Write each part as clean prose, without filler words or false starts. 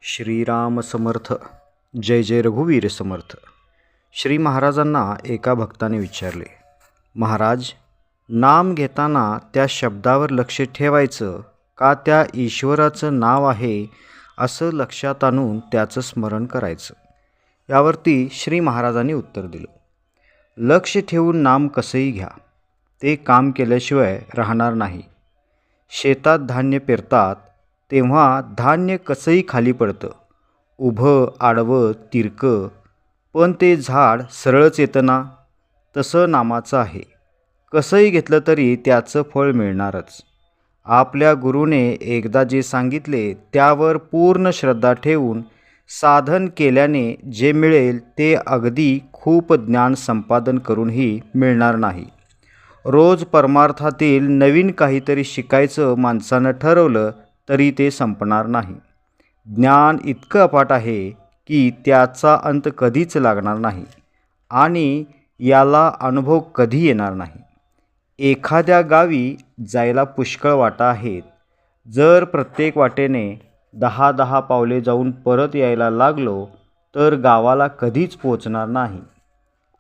श्रीराम समर्थ. जय जय रघुवीर समर्थ. श्री महाराजांना एका भक्ताने विचारले, महाराज, नाम घेताना त्या शब्दावर लक्ष ठेवायचं का त्या ईश्वराचं नाव आहे असं लक्षात आणून त्याचं स्मरण करायचं? यावरती श्री महाराजांनी उत्तर दिलं, लक्ष ठेवून नाम कसंही घ्या, ते काम केल्याशिवाय राहणार नाही. शेतात धान्य पेरतात तेव्हा धान्य कसंही खाली पडतं, उभं आडवं तिरकं, पण ते झाड सरळच येतं ना. तसं नामाचं आहे, कसंही घेतलं तरी त्याचं फळ मिळणारच. आपल्या गुरुने एकदा जे सांगितले त्यावर पूर्ण श्रद्धा ठेवून साधन केल्याने जे मिळेल ते अगदी खूप ज्ञान संपादन करूनही मिळणार नाही. रोज परमार्थातील नवीन काहीतरी शिकायचं माणसानं ठरवलं तरी ते संपणार नाही. ज्ञान इतकं अफाट आहे की त्याचा अंत कधीच लागणार नाही आणि याला अनुभव कधी येणार नाही. एखाद्या गावी जायला पुष्कळ वाटा आहेत. जर प्रत्येक वाटेने 10-10 पावले जाऊन परत यायला लागलो तर गावाला कधीच पोचणार नाही.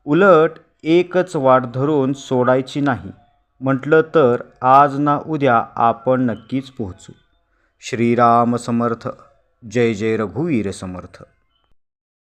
उलट एकच वाट धरून सोडायची नाही म्हटलं तर आज ना उद्या आपण नक्कीच पोहोचू. श्रीराम समर्थ. जय जय रघुवीर समर्थ.